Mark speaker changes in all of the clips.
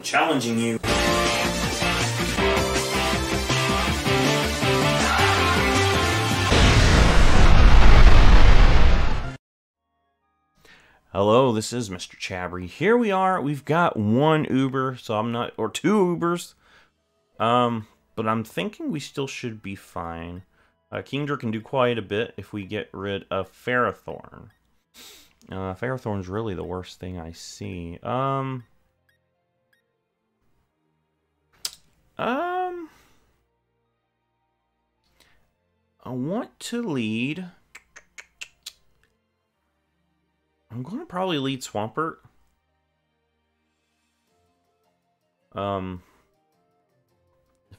Speaker 1: challenging you. Hello, this is MrChabry. Here we are. We've got one Uber, so I'm not, or two Ubers. But I'm thinking we still should be fine. Kingdra can do quite a bit if we get rid of Ferrothorn. Ferrothorn's really the worst thing I see. I want to lead. I'm going to probably lead Swampert. If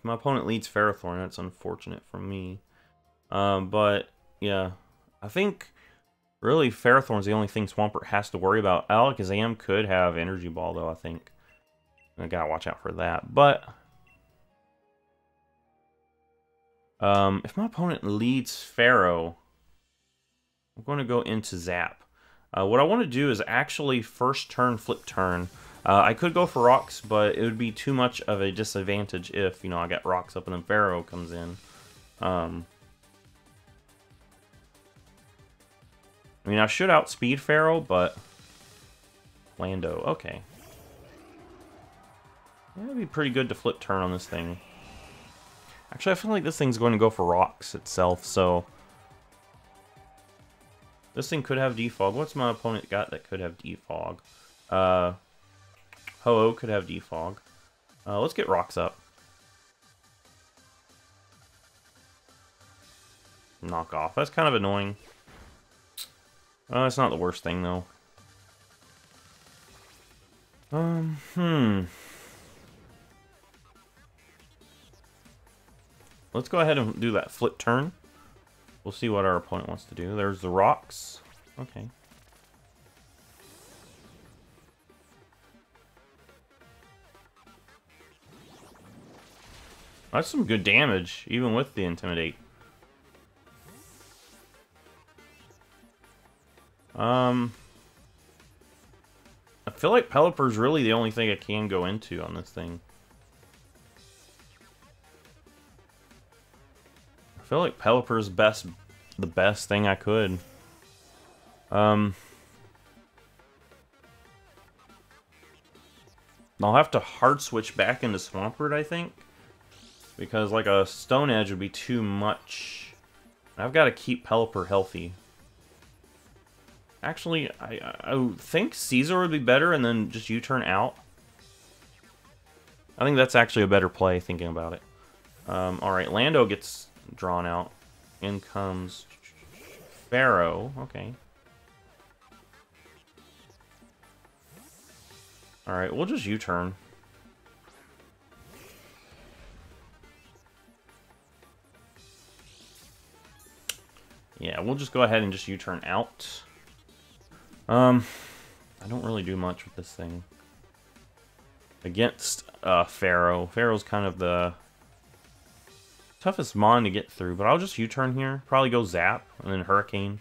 Speaker 1: my opponent leads Ferrothorn, that's unfortunate for me. But, yeah. I think, really, Ferrothorn's the only thing Swampert has to worry about. Alakazam could have Energy Ball, though, I think. I gotta watch out for that. But, if my opponent leads Ferro, I'm going to go into Zap. What I want to do is actually first turn, flip turn. I could go for Rocks, but it would be too much of a disadvantage if, you know, I got Rocks up and then Ferro comes in. I mean, I should outspeed Ferro, but Lando, okay. Yeah, it'd be pretty good to flip turn on this thing. Actually, I feel like this thing's going to go for Rocks itself, so this thing could have Defog. What's my opponent got that could have Defog? Ho-Oh could have Defog. Let's get Rocks up. Knock off. That's kind of annoying. It's not the worst thing, though. Let's go ahead and do that flip turn. We'll see what our opponent wants to do. There's the Rocks. Okay. That's some good damage, even with the Intimidate. I feel like Pelipper's really the only thing I can go into on this thing. I feel like Pelipper's the best thing I could. I'll have to hard switch back into Swampert, I think. Because, like, a Stone Edge would be too much. I've got to keep Pelipper healthy. Actually, I think Caesar would be better and then just U-turn out. I think that's actually a better play, thinking about it. Alright, Lando gets drawn out. In comes Ferro. Okay. Alright, we'll just U-turn. Yeah, we'll just go ahead and just U-turn out. I don't really do much with this thing. Against Ferro. Ferro's kind of the toughest mon to get through, but I'll just U-turn here. Probably go Zap, and then Hurricane.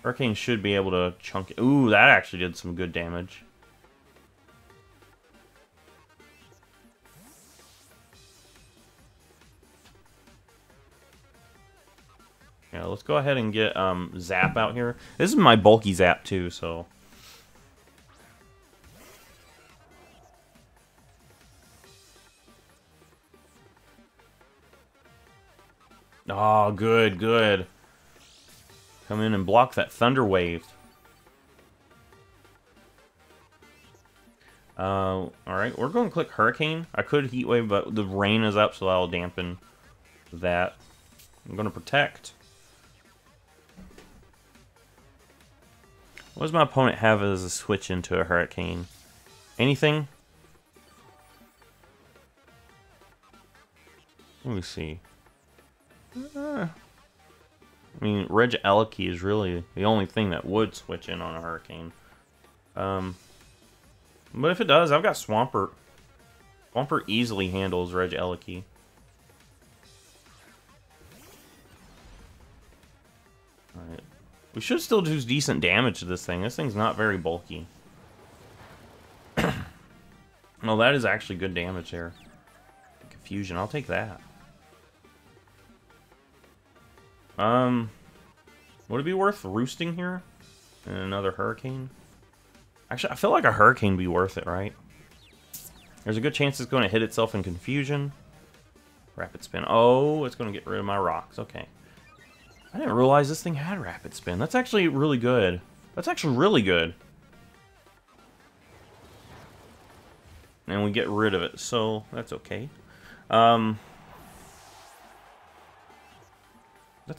Speaker 1: Hurricane should be able to chunk it. Ooh, that actually did some good damage. Yeah, let's go ahead and get Zap out here. This is my bulky Zap too, so. Oh, good, good. Come in and block that Thunder Wave. Alright, we're going to click Hurricane. I could Heat Wave, but the rain is up, so that'll dampen that. I'm going to Protect. What does my opponent have as a switch into a Hurricane? Anything? Let me see. I mean, Regieleki is really the only thing that would switch in on a Hurricane. But if it does, I've got Swampert. Swampert easily handles Regieleki. Alright. We should still do decent damage to this thing. This thing's not very bulky. Oh, that is actually good damage there. Confusion, I'll take that. Would it be worth roosting here? And another hurricane? Actually, I feel like a hurricane would be worth it, right? There's a good chance it's going to hit itself in confusion. Rapid spin. Oh, it's going to get rid of my rocks. Okay. I didn't realize this thing had rapid spin. That's actually really good. That's actually really good. And we get rid of it, so that's okay. That's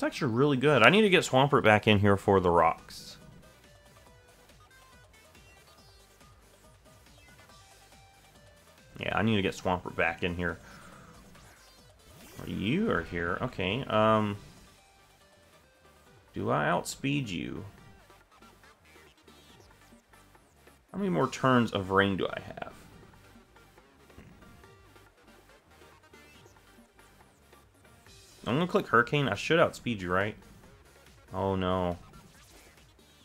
Speaker 1: actually really good. I need to get Swampert back in here for the rocks. Yeah, I need to get Swampert back in here. You are here. Okay. Do I outspeed you? How many more turns of rain do I have? I'm gonna click Hurricane. I should outspeed you, right? Oh no.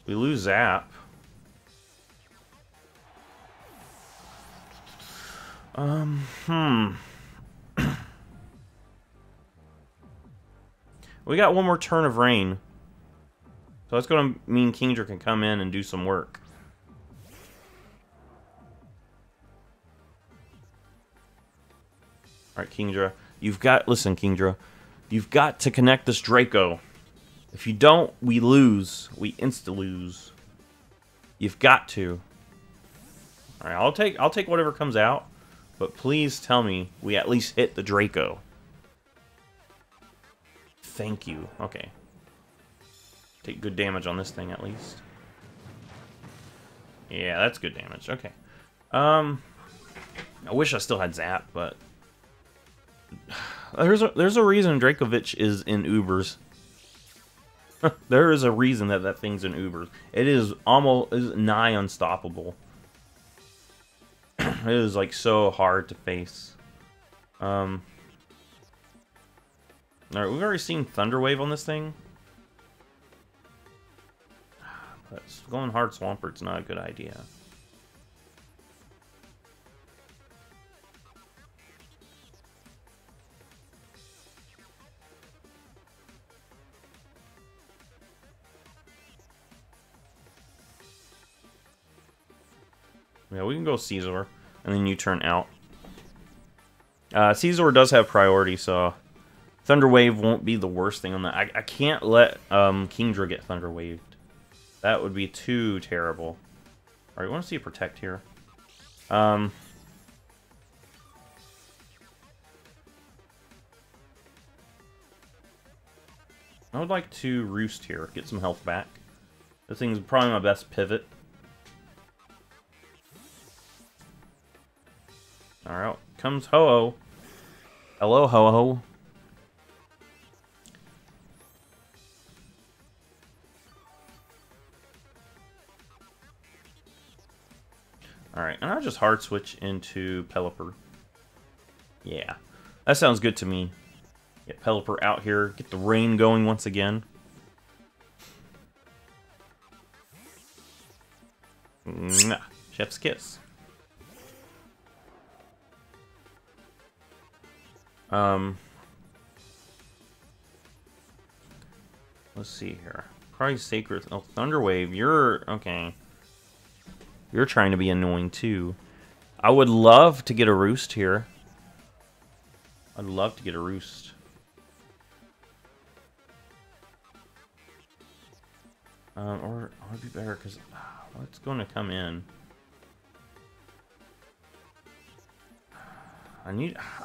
Speaker 1: We lose Zap. We got one more turn of rain. So that's gonna mean Kingdra can come in and do some work. Alright, Kingdra. Listen, Kingdra. You've got to connect this Draco. If you don't, we lose. We insta-lose. You've got to. Alright, I'll take whatever comes out. But please tell me we at least hit the Draco. Thank you. Okay. Take good damage on this thing at least. Yeah, that's good damage. Okay. I wish I still had Zap, but there's a reason Dracovish is in Ubers. There is a reason that thing's in Ubers. It is nigh unstoppable. It is like so hard to face. Alright, we've already seen Thunderwave on this thing. But going hard Swampert's not a good idea. Yeah, we can go Caesar, and then you turn out. Caesar does have priority, so Thunderwave won't be the worst thing on that. I can't let Kingdra get Thunderwaved. That would be too terrible. Alright, we want to see a Protect here. I would like to Roost here, get some health back. This thing's probably my best pivot. Alright, comes Ho-Oh. Hello, Ho-Oh. Alright, and I'll just hard switch into Pelipper. Yeah, that sounds good to me. Get Pelipper out here, get the rain going once again. Mwah. Chef's kiss. Let's see here. Probably Sacred. Oh, Thunderwave. You're okay. You're trying to be annoying too. I would love to get a Roost here. I'd love to get a Roost. Or it would be better because what's going to come in? I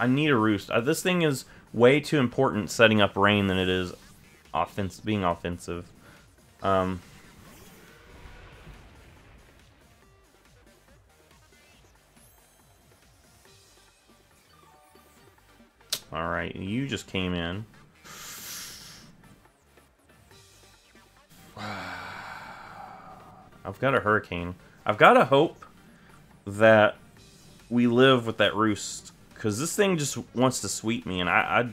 Speaker 1: need a Roost. This thing is way too important setting up rain than it is being offensive. Alright, you just came in. I've got a Hurricane. I've got to hope that we live with that Roost. Because this thing just wants to sweep me, and I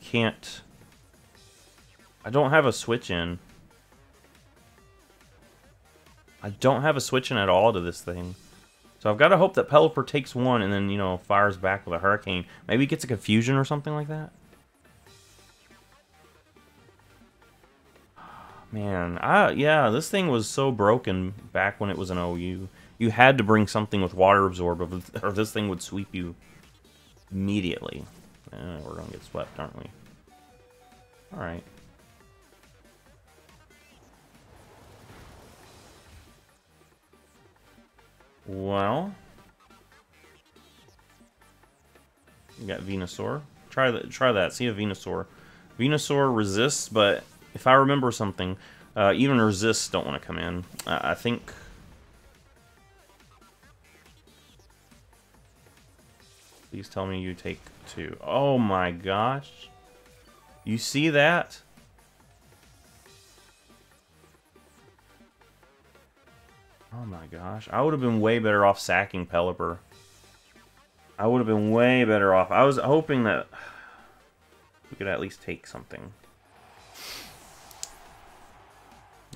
Speaker 1: can't... I don't have a switch in. I don't have a switch in at all to this thing. So I've got to hope that Pelipper takes one and then, you know, fires back with a Hurricane. Maybe he gets a Confusion or something like that. Man, yeah, this thing was so broken back when it was an OU. You had to bring something with Water Absorb, or this thing would sweep you immediately. We're going to get swept, aren't we? Alright. Well, you got Venusaur. Try that. See a Venusaur. Venusaur resists, but if I remember something, even resists don't want to come in. I think. Please tell me you take 2. Oh my gosh! You see that? Oh my gosh! I would have been way better off sacking Pelipper. I would have been way better off. I was hoping that we could at least take something.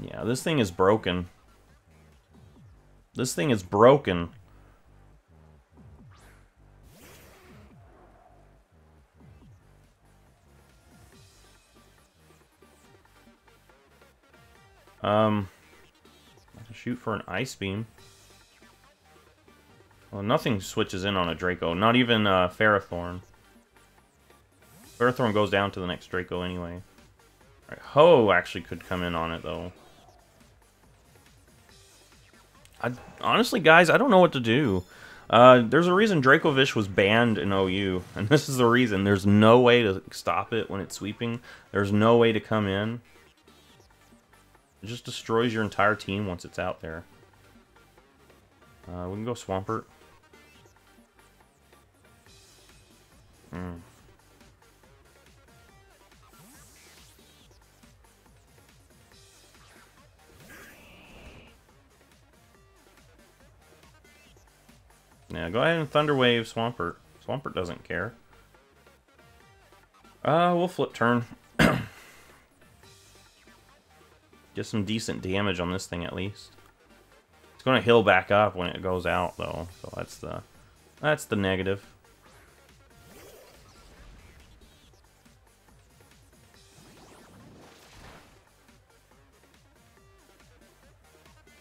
Speaker 1: Yeah, this thing is broken. This thing is broken. Shoot for an Ice Beam. Well, nothing switches in on a Draco. Not even Ferrothorn. Ferrothorn goes down to the next Draco anyway. Right, Ho actually could come in on it, though. Honestly, guys, I don't know what to do. There's a reason Dracovish was banned in OU, and this is the reason. There's no way to stop it when it's sweeping. There's no way to come in. It just destroys your entire team once it's out there. We can go Swampert. Yeah, go ahead and Thunder Wave Swampert. Swampert doesn't care. We'll flip turn. Get some decent damage on this thing at least. It's going to heal back up when it goes out though, so that's the negative.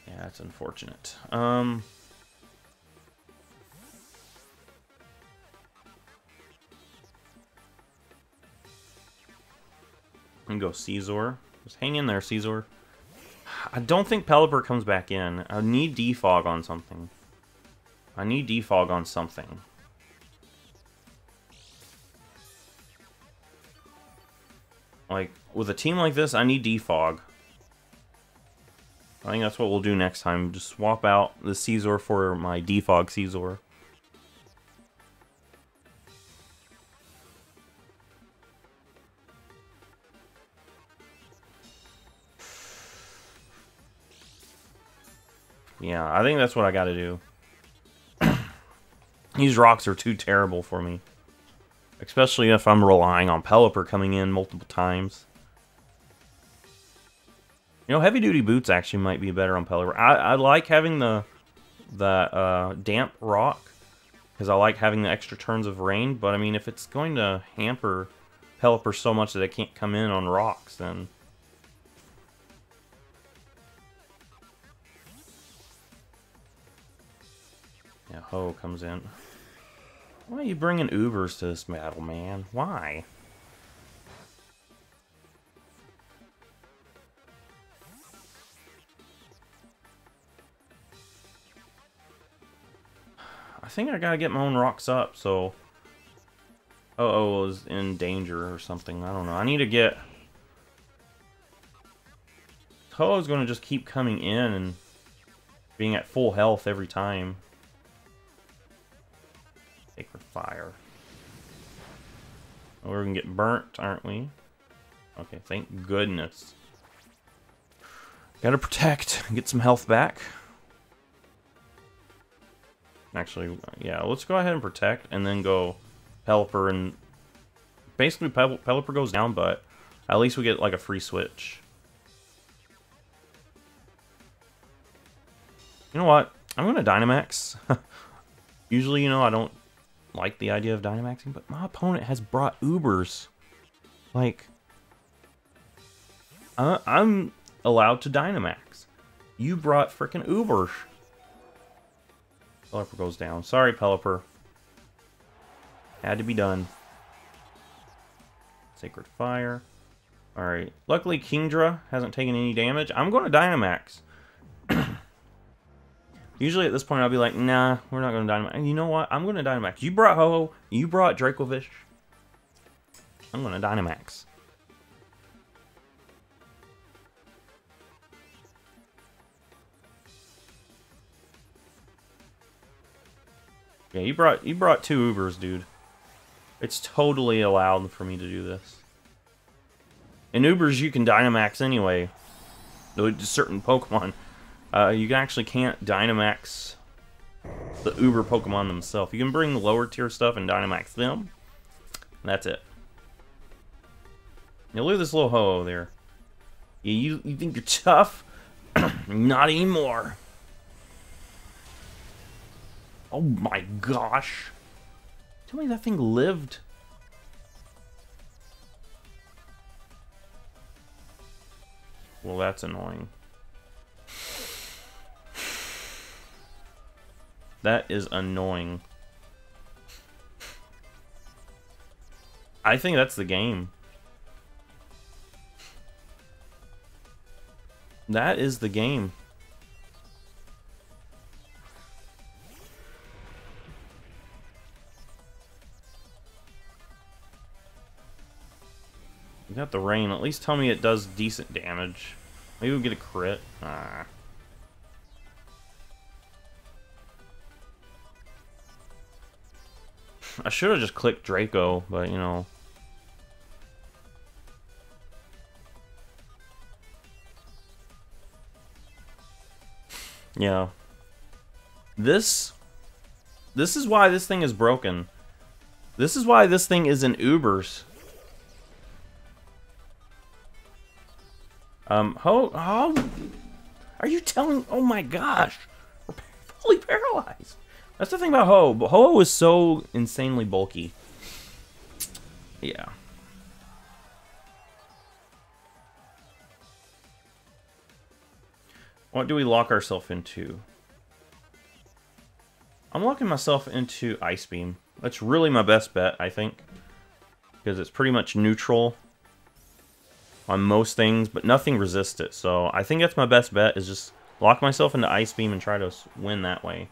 Speaker 1: Yeah, that's unfortunate. And go Caesar. Just hang in there, Caesar. I don't think Pelipper comes back in. I need Defog on something. I need Defog on something. Like, with a team like this, I need Defog. I think that's what we'll do next time. Just swap out the Caesar for my Defog Caesar. Yeah, I think that's what I gotta do. These rocks are too terrible for me. Especially if I'm relying on Pelipper coming in multiple times. You know, Heavy Duty Boots actually might be better on Pelipper. I like having the damp rock, because I like having the extra turns of rain, but I mean, if it's going to hamper Pelipper so much that it can't come in on rocks, then... Yeah, Ho comes in. Why are you bringing Ubers to this battle, man? Why? I think I gotta get my own rocks up, so... Uh-oh is in danger or something. I don't know. I need to get... Ho is gonna just keep coming in and being at full health every time. Sacred Fire. Oh, we're gonna get burnt, aren't we? Okay, thank goodness. Gotta protect, get some health back. Actually, yeah, let's go ahead and protect and then go Pelipper, and basically Pelipper goes down, but at least we get like a free switch. You know what? I'm going to Dynamax. Usually, you know, I don't like the idea of Dynamaxing, but my opponent has brought Ubers. Like, I'm allowed to Dynamax. You brought frickin' Ubers. Pelipper goes down. Sorry, Pelipper. Had to be done. Sacred Fire. Alright. Luckily, Kingdra hasn't taken any damage. I'm going to Dynamax. Usually at this point, I'll be like, nah, we're not going to Dynamax. And you know what? I'm going to Dynamax. You brought Ho-Oh. You brought Dracovish. I'm going to Dynamax. Yeah, you brought 2 Ubers, dude. It's totally allowed for me to do this. In Ubers, you can Dynamax anyway. Certain Pokemon. You actually can't Dynamax the Uber Pokemon themselves. You can bring the lower tier stuff and Dynamax them. And that's it. Now look at this little Ho-Oh there. You think you're tough? Not anymore. Oh my gosh. Tell me that thing lived. Well, that's annoying. That is annoying. I think that's the game. That is the game. You got the rain. At least tell me it does decent damage. Maybe we'll get a crit. Ah. I should have just clicked Draco, but you know. Yeah. This is why this thing is broken. This is why this thing is in Ubers. Are you telling? Oh my gosh, we're fully paralyzed. That's the thing about Ho-Oh. Ho-Oh is so insanely bulky. Yeah. What do we lock ourselves into? I'm locking myself into Ice Beam. That's really my best bet, I think. Because it's pretty much neutral on most things, but nothing resists it. So I think that's my best bet, is just lock myself into Ice Beam and try to win that way.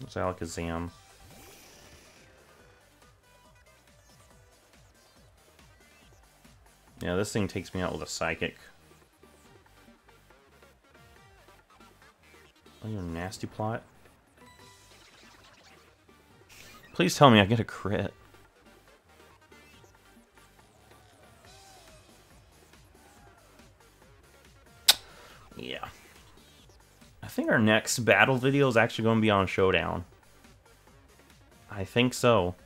Speaker 1: It's Alakazam. Yeah, this thing takes me out with a Psychic. Oh, you're a nasty plot. Please tell me I get a crit. Yeah. I think our next battle video is actually going to be on Showdown. I think so.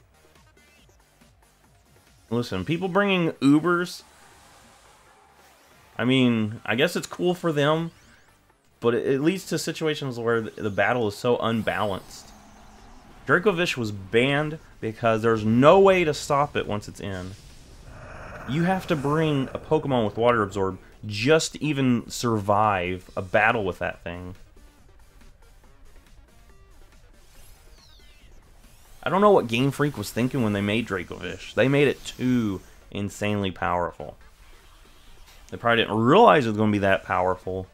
Speaker 1: Listen, people bringing Ubers, I mean, I guess it's cool for them, but it leads to situations where the battle is so unbalanced. Dracovish was banned because there's no way to stop it once it's in. You have to bring a Pokemon with Water Absorb just to even survive a battle with that thing. I don't know what Game Freak was thinking when they made Dracovish. They made it too insanely powerful. They probably didn't realize it was going to be that powerful,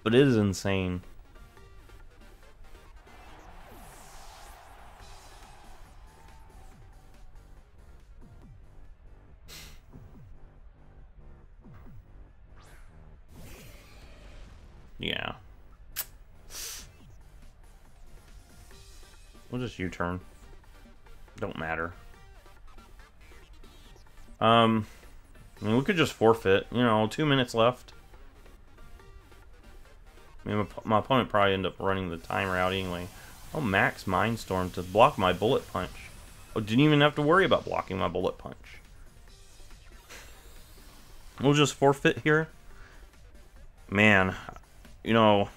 Speaker 1: but it is insane. Yeah. We'll just U-turn. Don't matter. I mean, we could just forfeit. You know, 2 minutes left. I mean, my opponent probably ended up running the timer out anyway. Oh, Max Mindstorm to block my Bullet Punch. Oh, didn't even have to worry about blocking my Bullet Punch. We'll just forfeit here. Man, you know,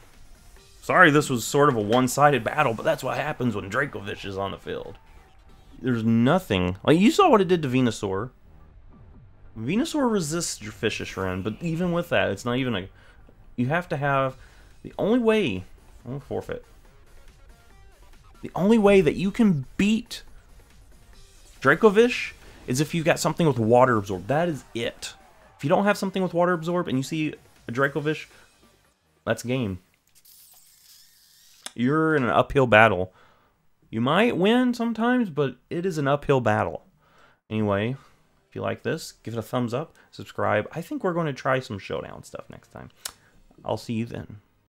Speaker 1: sorry this was sort of a one-sided battle, but that's what happens when Dracovish is on the field. There's nothing. Like, you saw what it did to Venusaur. Venusaur resists your Fishious Rend, but even with that, it's not even a... You have to have... The only way... I'll forfeit. The only way that you can beat Dracovish is if you've got something with Water Absorb. That is it. If you don't have something with Water Absorb and you see a Dracovish, that's game. You're in an uphill battle. You might win sometimes, but it is an uphill battle. Anyway, if you like this, give it a thumbs up, subscribe. I think we're going to try some Showdown stuff next time. I'll see you then.